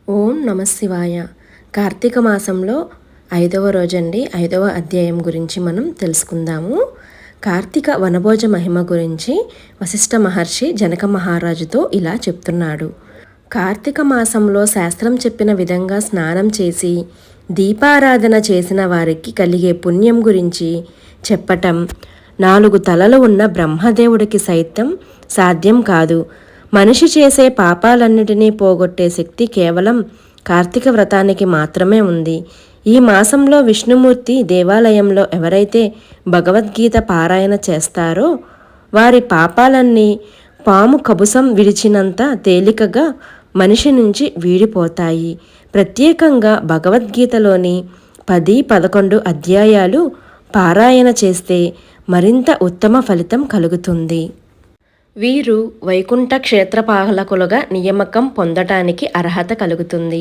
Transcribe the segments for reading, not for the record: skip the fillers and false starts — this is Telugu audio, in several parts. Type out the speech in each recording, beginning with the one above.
ఓం నమ శివాయ. కార్తీక మాసంలో 5వ రోజండి. 5వ అధ్యాయం గురించి మనం తెలుసుకుందాము. కార్తీక వనభోజ మహిమ గురించి వశిష్ఠ మహర్షి జనక మహారాజుతో ఇలా చెప్తున్నాడు. కార్తీక మాసంలో శాస్త్రం చెప్పిన విధంగా స్నానం చేసి దీపారాధన చేసిన వారికి కలిగే పుణ్యం గురించి చెప్పటం 4 తలలు ఉన్న బ్రహ్మదేవుడికి సైతం సాధ్యం కాదు. మనిషి చేసే పాపాలన్నిటినీ పోగొట్టే శక్తి కేవలం కార్తీక వ్రతానికి మాత్రమే ఉంది. ఈ మాసంలో విష్ణుమూర్తి దేవాలయంలో ఎవరైతే భగవద్గీత పారాయణ చేస్తారో వారి పాపాలన్నీ పాము కబుసం విడిచినంత తేలికగా మనిషి నుంచి వీడిపోతాయి. ప్రత్యేకంగా భగవద్గీతలోని 10-11 అధ్యాయాలు పారాయణ చేస్తే మరింత ఉత్తమ ఫలితం కలుగుతుంది. వీరు వైకుంఠ క్షేత్రపాలకులుగా నియామకం పొందటానికి అర్హత కలుగుతుంది.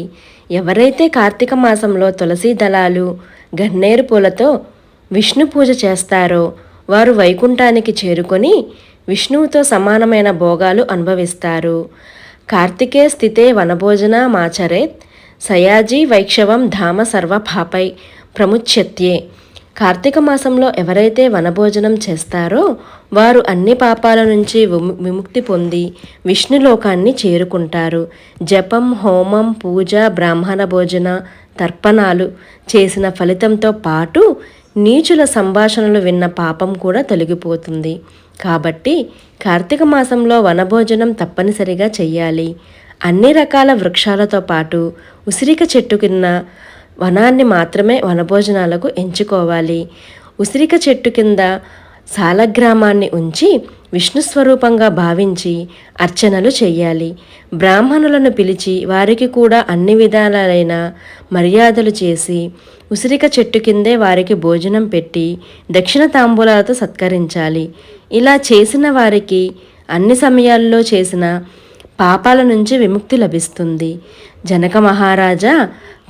ఎవరైతే కార్తీక మాసంలో తులసి దళాలు గన్నేరు పూలతో విష్ణు పూజ చేస్తారో వారు వైకుంఠానికి చేరుకొని విష్ణువుతో సమానమైన భోగాలు అనుభవిస్తారు. కార్తికే స్థితే వనభోజన మాచరేత్ సయాజీ వైక్షవం ధామ సర్వ పాపై ప్రముచ్యత్యే. కార్తీక మాసంలో ఎవరైతే వనభోజనం చేస్తారో వారు అన్ని పాపాల నుంచి విముక్తి పొంది విష్ణులోకాన్ని చేరుకుంటారు. జపం, హోమం, పూజ, బ్రాహ్మణ భోజన, తర్పణాలు చేసిన ఫలితంతో పాటు నీచుల సంభాషణలు విన్న పాపం కూడా తొలగిపోతుంది. కాబట్టి కార్తీక మాసంలో వనభోజనం తప్పనిసరిగా చెయ్యాలి. అన్ని రకాల వృక్షాలతో పాటు ఉసిరిక చెట్టు కింద వనాన్ని మాత్రమే వనభోజనాలకు ఎంచుకోవాలి. ఉసిరిక చెట్టు కింద సాలగ్రామాన్ని ఉంచి విష్ణు స్వరూపంగా భావించి అర్చనలు చెయ్యాలి. బ్రాహ్మణులను పిలిచి వారికి కూడా అన్ని విధాలైన మర్యాదలు చేసి ఉసిరిక చెట్టు కిందే వారికి భోజనం పెట్టి దక్షిణ తాంబూలాలతో సత్కరించాలి. ఇలా చేసిన వారికి అన్ని సమయాల్లో చేసిన పాపాల నుంచి విముక్తి లభిస్తుంది. జనక మహారాజా,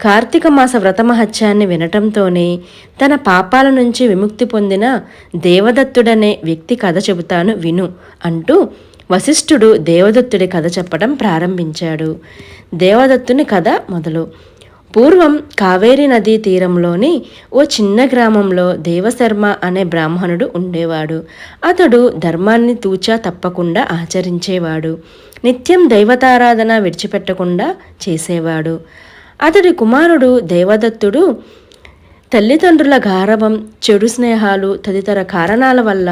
కార్తీక మాస వ్రత మహత్యాన్ని వినటంతోనే తన పాపాల నుంచి విముక్తి పొందిన దేవదత్తుడనే వ్యక్తి కథ చెబుతాను విను అంటూ వశిష్ఠుడు దేవదత్తుడి కథ చెప్పడం ప్రారంభించాడు. దేవదత్తుని కథ మొదలు. పూర్వం కావేరీ నదీ తీరంలోని ఓ చిన్న గ్రామంలో దేవశర్మ అనే బ్రాహ్మణుడు ఉండేవాడు. అతడు ధర్మాన్ని తూచా తప్పకుండా ఆచరించేవాడు. నిత్యం దైవతారాధన విడిచిపెట్టకుండా చేసేవాడు. అతడి కుమారుడు దేవదత్తుడు తల్లిదండ్రుల గారవం, చెడు స్నేహాలు తదితర కారణాల వల్ల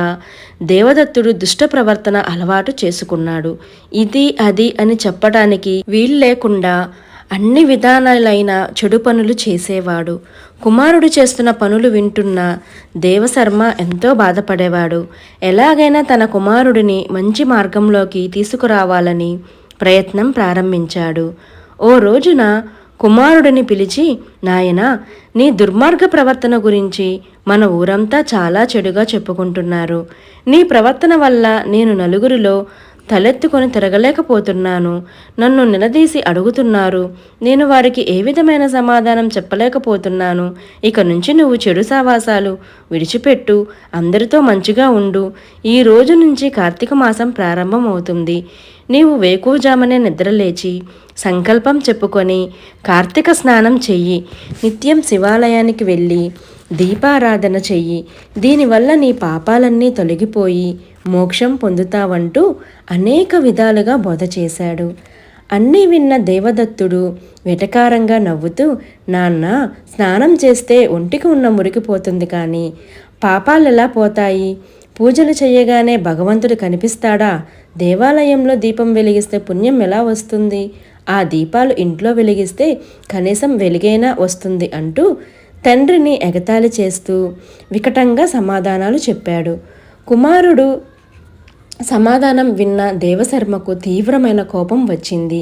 దేవదత్తుడు దుష్ట ప్రవర్తన అలవాటు చేసుకున్నాడు. ఇది అది అని చెప్పడానికి వీలు లేకుండా అన్ని విధానాలైన చెడు పనులు చేసేవాడు. కుమారుడు చేస్తున్న పనులు వింటున్న దేవశర్మ ఎంతో బాధపడేవాడు. ఎలాగైనా తన కుమారుడిని మంచి మార్గంలోకి తీసుకురావాలని ప్రయత్నం ప్రారంభించాడు. ఓ రోజున కుమారుడిని పిలిచి, నాయనా, నీ దుర్మార్గ ప్రవర్తన గురించి మన ఊరంతా చాలా చెడుగా చెప్పుకుంటున్నారు. నీ ప్రవర్తన వల్ల నేను నలుగురిలో తలెత్తుకొని తిరగలేకపోతున్నాను. నన్ను నిలదీసి అడుగుతున్నారు. నేను వారికి ఏ విధమైన సమాధానం చెప్పలేకపోతున్నాను. ఇక నుంచి నువ్వు చెడు సావాసాలు విడిచిపెట్టు, అందరితో మంచిగా ఉండు. ఈ రోజు నుంచి కార్తీక మాసం ప్రారంభం అవుతుంది. నీవు వేకువజామునే నిద్రలేచి సంకల్పం చెప్పుకొని కార్తీక స్నానం చెయ్యి. నిత్యం శివాలయానికి వెళ్ళి దీపారాధన చెయ్యి. దీనివల్ల నీ పాపాలన్నీ తొలగిపోయి మోక్షం పొందుతావంటూ అనేక విధాలుగా బోధ చేశాడు. అన్నీ విన్న దేవదత్తుడు వెటకారంగా నవ్వుతూ, నాన్న, స్నానం చేస్తే ఒంటికి ఉన్న మురికిపోతుంది కానీ పాపాలు ఎలా పోతాయి? పూజలు చేయగానే భగవంతుడు కనిపిస్తాడా? దేవాలయంలో దీపం వెలిగిస్తే పుణ్యం ఎలా వస్తుంది? ఆ దీపాలు ఇంట్లో వెలిగిస్తే కనీసం వెలుగైనా వస్తుంది అంటూ తండ్రిని ఎగతాళి చేస్తూ వికటంగా సమాధానాలు చెప్పాడు. కుమారుడు సమాధానం విన్న దేవశర్మకు తీవ్రమైన కోపం వచ్చింది.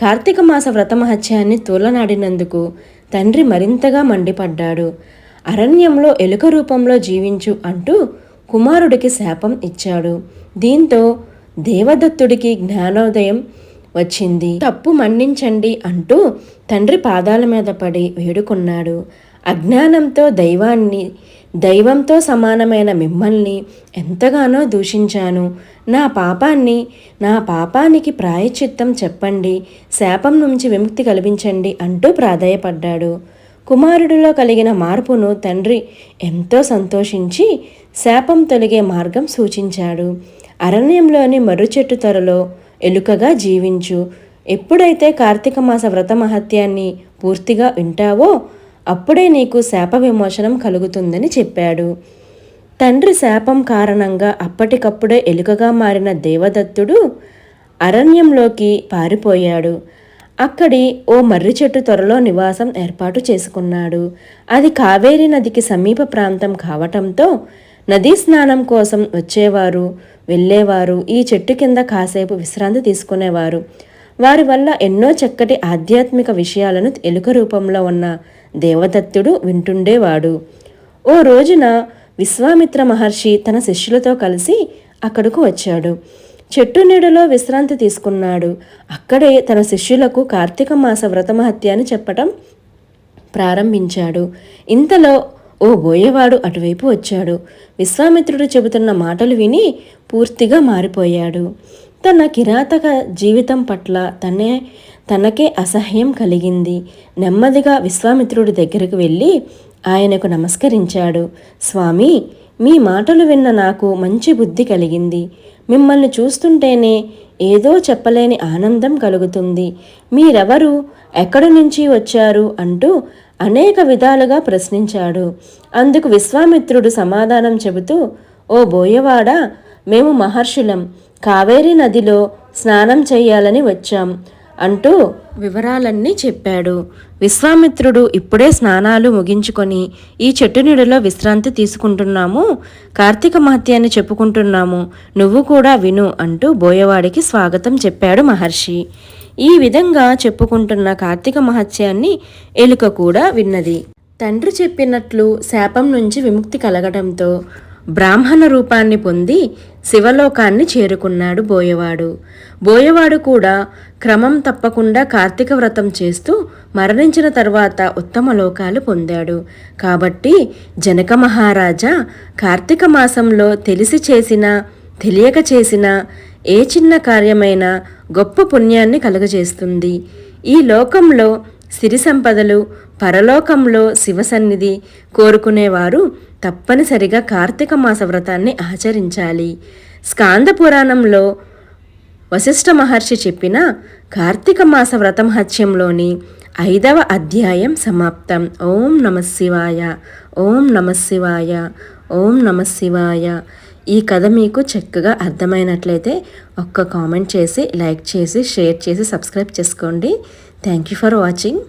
కార్తీక మాస వ్రత మహత్యాన్ని తూలనాడినందుకు తండ్రి మరింతగా మండిపడ్డాడు. అరణ్యంలో ఎలుక రూపంలో జీవించు అంటూ కుమారుడికి శాపం ఇచ్చాడు. దీంతో దేవదత్తుడికి జ్ఞానోదయం వచ్చింది. తప్పు మన్నించండి అంటూ తండ్రి పాదాల మీద పడి వేడుకున్నాడు. అజ్ఞానంతో దైవాన్ని దైవంతో సమానమైన మిమ్మల్ని ఎంతగానో దూషించాను. నా పాపానికి ప్రాయశ్చిత్తం చెప్పండి, శాపం నుంచి విముక్తి కల్పించండి అంటూ ప్రాధేయపడ్డాడు. కుమారుడిలో కలిగిన మార్పును తండ్రి ఎంతో సంతోషించి శాపం తొలగే మార్గం సూచించాడు. అరణ్యంలోని మర్రి చెట్టు త్వరలో ఎలుకగా జీవించు. ఎప్పుడైతే కార్తీక మాస వ్రత మహత్యాన్ని పూర్తిగా వింటావో అప్పుడే నీకు శాప విమోచనం కలుగుతుందని చెప్పాడు. తండ్రి శాపం కారణంగా అప్పటికప్పుడే ఎలుకగా మారిన దేవదత్తుడు అరణ్యంలోకి పారిపోయాడు. అక్కడి ఓ మర్రి చెట్టు త్వరలో నివాసం ఏర్పాటు చేసుకున్నాడు. అది కావేరీ నదికి సమీప ప్రాంతం కావటంతో నదీ స్నానం కోసం వచ్చేవారు వెళ్ళేవారు ఈ చెట్టు కింద కాసేపు విశ్రాంతి తీసుకునేవారు. వారి వల్ల ఎన్నో చక్కటి ఆధ్యాత్మిక విషయాలను ఎలుక రూపంలో ఉన్న దేవదత్తుడు వింటుండేవాడు. ఓ రోజున విశ్వామిత్ర మహర్షి తన శిష్యులతో కలిసి అక్కడకు వచ్చాడు. చెట్టు నీడలో విశ్రాంతి తీసుకున్నాడు. అక్కడే తన శిష్యులకు కార్తీక మాస వ్రత మహత్యాన్ని చెప్పటం ప్రారంభించాడు. ఇంతలో ఓ బోయేవాడు అటువైపు వచ్చాడు. విశ్వామిత్రుడు చెబుతున్న మాటలు విని పూర్తిగా మారిపోయాడు. తన కిరాతక జీవితం పట్ల తనకే అసహ్యం కలిగింది. నెమ్మదిగా విశ్వామిత్రుడి దగ్గరకు వెళ్ళి ఆయనకు నమస్కరించాడు. స్వామి, మీ మాటలు విన్న నాకు మంచి బుద్ధి కలిగింది. మిమ్మల్ని చూస్తుంటేనే ఏదో చెప్పలేని ఆనందం కలుగుతుంది. మీరెవరు, ఎక్కడి నుంచి వచ్చారు అంటూ అనేక విధాలుగా ప్రశ్నించాడు. అందుకు విశ్వామిత్రుడు సమాధానం చెబుతూ, ఓ బోయవాడా, మేము మహర్షులం, కావేరీ నదిలో స్నానం చేయాలని వచ్చాం అంటూ వివరాలన్నీ చెప్పాడు. విశ్వామిత్రుడు ఇప్పుడే స్నానాలు ముగించుకొని ఈ చెట్టు నీడలో విశ్రాంతి తీసుకుంటున్నాము, కార్తీక మహత్యాన్ని చెప్పుకుంటున్నాము, నువ్వు కూడా విను అంటూ బోయవాడికి స్వాగతం చెప్పాడు మహర్షి. ఈ విధంగా చెప్పుకుంటున్న కార్తీక మహత్యాన్ని ఎలుక కూడా విన్నది. తండ్రి చెప్పినట్లు శాపం నుంచి విముక్తి కలగడంతో బ్రాహ్మణ రూపాన్ని పొంది శివలోకాన్ని చేరుకున్నాడు బోయవాడు. బోయవాడు కూడా క్రమం తప్పకుండా కార్తీక వ్రతం చేస్తూ మరణించిన తర్వాత ఉత్తమ లోకాలు పొందాడు. కాబట్టి జనక మహారాజా, కార్తీక మాసంలో తెలిసి చేసినా తెలియక చేసినా ఏ చిన్న కార్యమైనా గొప్ప పుణ్యాన్ని కలుగజేస్తుంది. ఈ లోకంలో సిరి సంపదలు, పరలోకంలో శివసన్నిధి కోరుకునేవారు తప్పనిసరిగా కార్తీక మాస వ్రతాన్ని ఆచరించాలి. స్కాంద పురాణంలో వశిష్ఠ మహర్షి చెప్పిన కార్తీక మాస వ్రత మహత్యంలోని 5వ అధ్యాయం సమాప్తం. ఓం నమః శివాయ, ఓం నమః శివాయ, ఓం నమః శివాయ. ఈ కథ మీకు చక్కగా అర్థమైనట్లయితే ఒక్క కామెంట్ చేసి, లైక్ చేసి, షేర్ చేసి, సబ్స్క్రైబ్ చేసుకోండి. Thank you for watching.